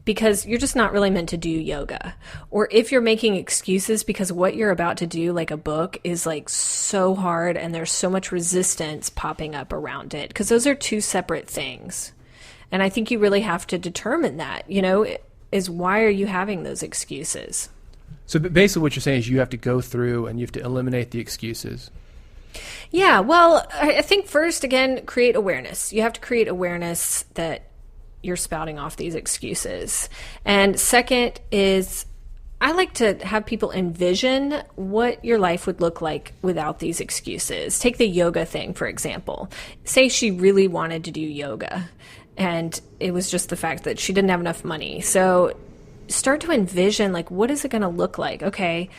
because you're just not really meant to do yoga. Or if you're making excuses because what you're about to do, like a book, is like so hard and there's so much resistance popping up around it, because those are two separate things. And I think you really have to determine that, is why are you having those excuses? So basically what you're saying is you have to go through and you have to eliminate the excuses. Yeah, well, I think first, again, create awareness. You have to create awareness that you're spouting off these excuses. And second is, I like to have people envision what your life would look like without these excuses. Take the yoga thing, for example. Say she really wanted to do yoga, and it was just the fact that she didn't have enough money. So start to envision, like, what is it going to look like? Okay,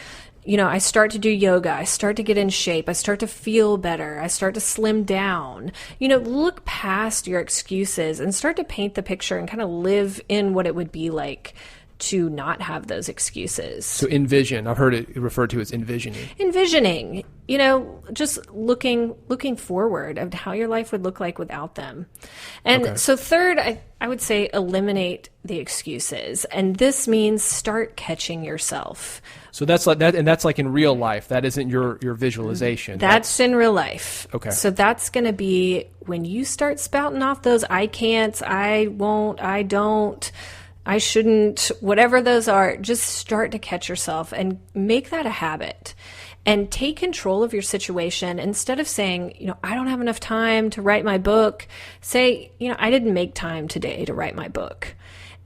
I start to do yoga, I start to get in shape, I start to feel better, I start to slim down. Look past your excuses and start to paint the picture and kind of live in what it would be like to not have those excuses. So envision, I've heard it referred to as envisioning. Envisioning, just looking forward of how your life would look like without them. And So third, I would say eliminate the excuses. And this means start catching yourself. So that's like that, and that's like in real life. That isn't your visualization. That's in real life. Okay. So that's going to be when you start spouting off those I can't, I won't, I don't, I shouldn't, whatever those are, just start to catch yourself and make that a habit. And take control of your situation. Instead of saying, I don't have enough time to write my book, say, I didn't make time today to write my book.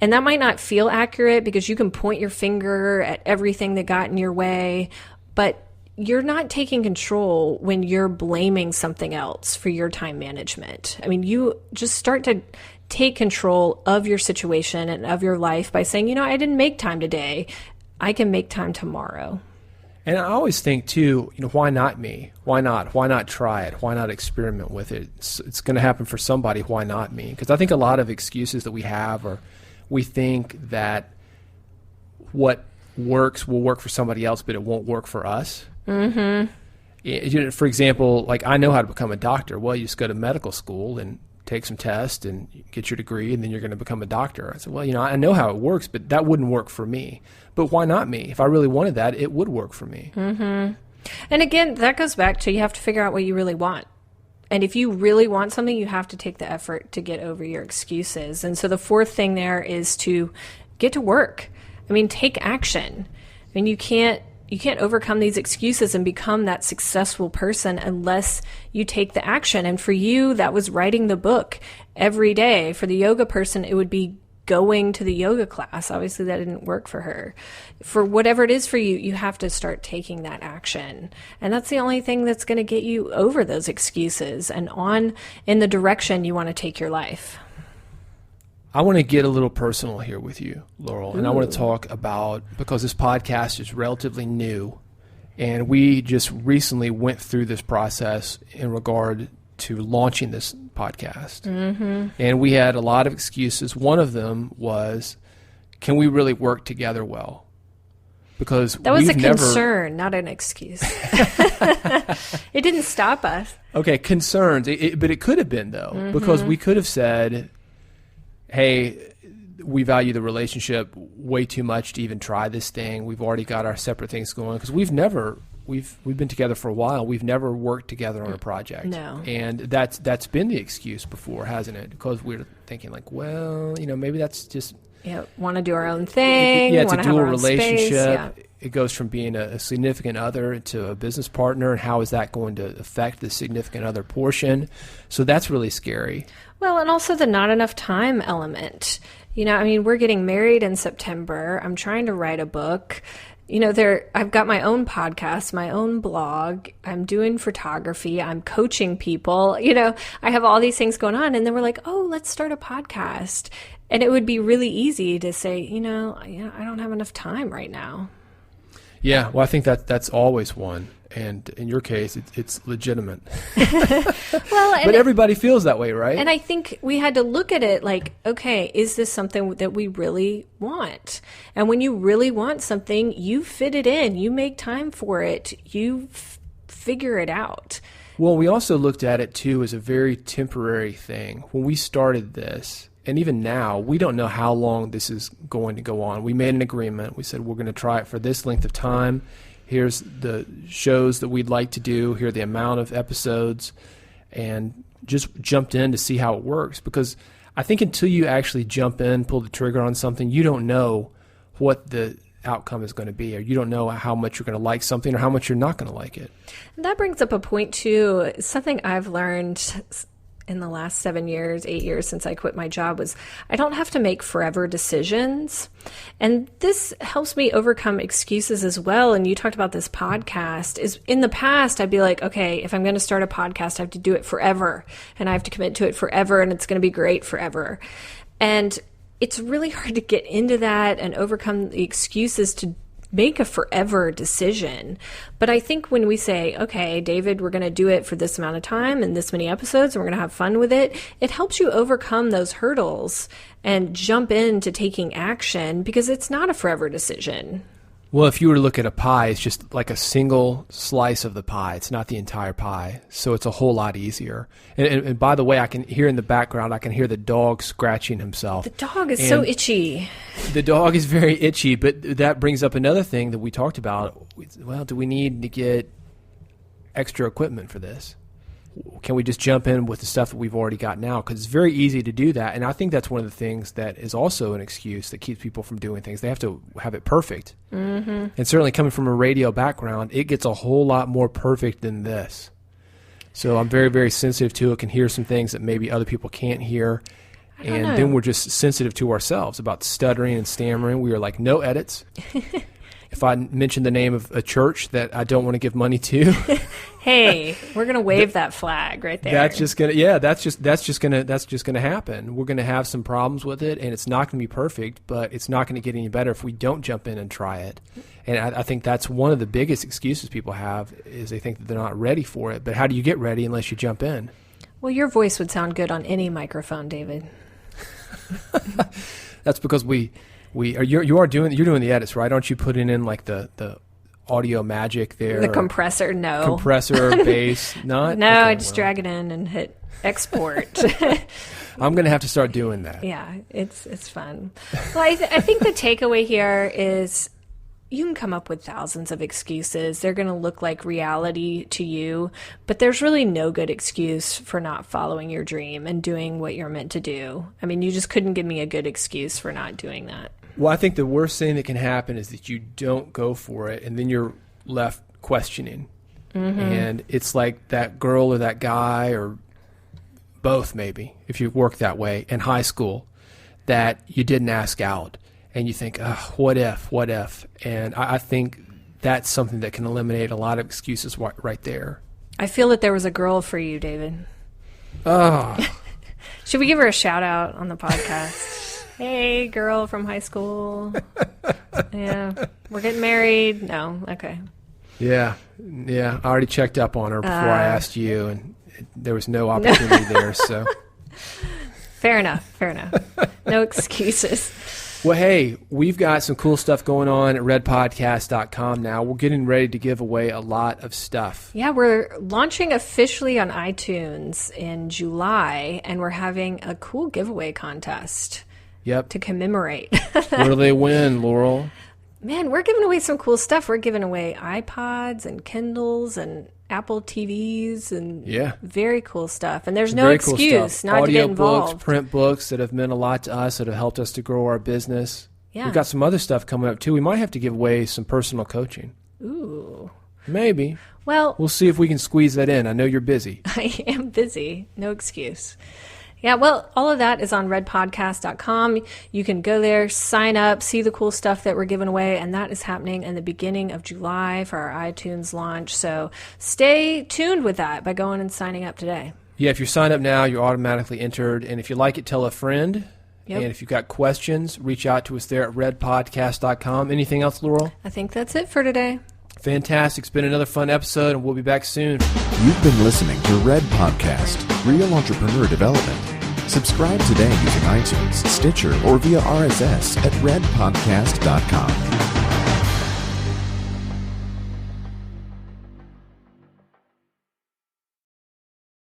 And that might not feel accurate because you can point your finger at everything that got in your way, but you're not taking control when you're blaming something else for your time management. I mean, you just start to take control of your situation and of your life by saying, I didn't make time today. I can make time tomorrow. And I always think too, why not me? Why not? Why not try it? Why not experiment with it? It's going to happen for somebody. Why not me? Because I think a lot of excuses that we have are, we think that what works will work for somebody else, but it won't work for us. Mm-hmm. For example, like I know how to become a doctor. Well, you just go to medical school and take some tests and get your degree, and then you're going to become a doctor. I said, well, I know how it works, but that wouldn't work for me. But why not me? If I really wanted that, it would work for me. Mm-hmm. And again, that goes back to you have to figure out what you really want. And if you really want something, you have to take the effort to get over your excuses. And so the fourth thing there is to get to work. I mean, take action. I mean, you can't overcome these excuses and become that successful person unless you take the action. And for you, that was writing the book every day. For the yoga person, it would be going to the yoga class. Obviously, that didn't work for her. For whatever it is for you, you have to start taking that action. And that's the only thing that's going to get you over those excuses and on in the direction you want to take your life. I want to get a little personal here with you, Laurel, and Ooh. I want to talk about, because this podcast is relatively new, and we just recently went through this process in regard to launching this podcast. Mm-hmm. And we had a lot of excuses. One of them was, can we really work together well? Because that was a concern, not an excuse. It didn't stop us. Okay, concerns. But it could have been, though, mm-hmm. because we could have said, hey, we value the relationship way too much to even try this thing. We've already got our separate things going, because we've been together for a while. We've never worked together on a project. No. And that's been the excuse before, hasn't it? Because we're thinking like, well, maybe that's just... Yeah, want to do our own thing. Yeah, it's a dual relationship. Yeah. It goes from being a significant other to a business partner, and how is that going to affect the significant other portion? So that's really scary. Well, and also the not enough time element. We're getting married in September. I'm trying to write a book. I've got my own podcast, my own blog. I'm doing photography. I'm coaching people. I have all these things going on. And then we're like, oh, let's start a podcast. And it would be really easy to say, I don't have enough time right now. Yeah, well, I think that's always one. And in your case, it's legitimate. But everybody feels that way, right? And I think we had to look at it like, okay, is this something that we really want? And when you really want something, you fit it in. You make time for it. You figure it out. Well, we also looked at it, too, as a very temporary thing. When we started this, and even now, we don't know how long this is going to go on. We made an agreement. We said we're going to try it for this length of time. Here's the shows that we'd like to do. Here are the amount of episodes, and just jumped in to see how it works. Because I think until you actually jump in, pull the trigger on something, you don't know what the outcome is going to be, or you don't know how much you're going to like something or how much you're not going to like it. And that brings up a point too. Something I've learned in the last 8 years since I quit my job was I don't have to make forever decisions. And this helps me overcome excuses as well. And you talked about this podcast. Is in the past, I'd be like, okay, if I'm going to start a podcast, I have to do it forever, and I have to commit to it forever, and it's going to be great forever. And it's really hard to get into that and overcome the excuses to make a forever decision. But I think when we say, okay, David, we're going to do it for this amount of time and this many episodes, and we're going to have fun with it, it helps you overcome those hurdles and jump into taking action, because it's not a forever decision. Well, if you were to look at a pie, it's just like a single slice of the pie. It's not the entire pie. So it's a whole lot easier. And by the way, I can hear in the background, I can hear the dog scratching himself. The dog is so itchy. The dog is very itchy, but that brings up another thing that we talked about. Well, do we need to get extra equipment for this? Can we just jump in with the stuff that we've already got now? Because it's very easy to do that. And I think that's one of the things that is also an excuse that keeps people from doing things. They have to have it perfect. Mm-hmm. And certainly coming from a radio background, it gets a whole lot more perfect than this. So I'm very, very sensitive to it, can hear some things that maybe other people can't hear. And then we're just sensitive to ourselves about stuttering and stammering. We are like, no edits. If I mention the name of a church that I don't want to give money to, hey, we're gonna wave that flag right there. That's just gonna happen. We're gonna have some problems with it, and it's not gonna be perfect, but it's not gonna get any better if we don't jump in and try it. And I think that's one of the biggest excuses people have, is they think that they're not ready for it. But how do you get ready unless you jump in? Well, your voice would sound good on any microphone, David. That's because you're doing the edits, right? Aren't you putting in like the audio magic there? The compressor, no. Compressor, bass, not? No, okay, I just drag it in and hit export. I'm going to have to start doing that. Yeah, it's fun. Well, I think the takeaway here is you can come up with thousands of excuses. They're going to look like reality to you, but there's really no good excuse for not following your dream and doing what you're meant to do. I mean, you just couldn't give me a good excuse for not doing that. Well, I think the worst thing that can happen is that you don't go for it, and then you're left questioning. Mm-hmm. And it's like that girl or that guy, or both maybe, if you work that way, in high school, that you didn't ask out. And you think, what if? And I think that's something that can eliminate a lot of excuses right there. I feel that there was a girl for you, David. Oh. Should we give her a shout out on the podcast? Hey, girl from high school. Yeah. We're getting married. No. Okay. Yeah. I already checked up on her before I asked you, and there was no opportunity there. So. Fair enough. No excuses. Well, hey, we've got some cool stuff going on at redpodcast.com now. We're getting ready to give away a lot of stuff. Yeah, we're launching officially on iTunes in July, and we're having a cool giveaway contest. Yep. To commemorate. What do they win, Laurel? Man, we're giving away some cool stuff. We're giving away iPods and Kindles and Apple TVs and very cool stuff. And there's no excuse not to get involved. Audio books, print books that have meant a lot to us, that have helped us to grow our business. Yeah. We've got some other stuff coming up, too. We might have to give away some personal coaching. Ooh. Maybe. Well, we'll see if we can squeeze that in. I know you're busy. I am busy. No excuse. Yeah, well, all of that is on redpodcast.com. You can go there, sign up, see the cool stuff that we're giving away, and that is happening in the beginning of July for our iTunes launch. So stay tuned with that by going and signing up today. Yeah, if you sign up now, you're automatically entered. And if you like it, tell a friend. Yep. And if you've got questions, reach out to us there at redpodcast.com. Anything else, Laurel? I think that's it for today. Fantastic. It's been another fun episode, and we'll be back soon. You've been listening to Red Podcast, Real Entrepreneur Development. Subscribe today using iTunes, Stitcher, or via RSS at redpodcast.com.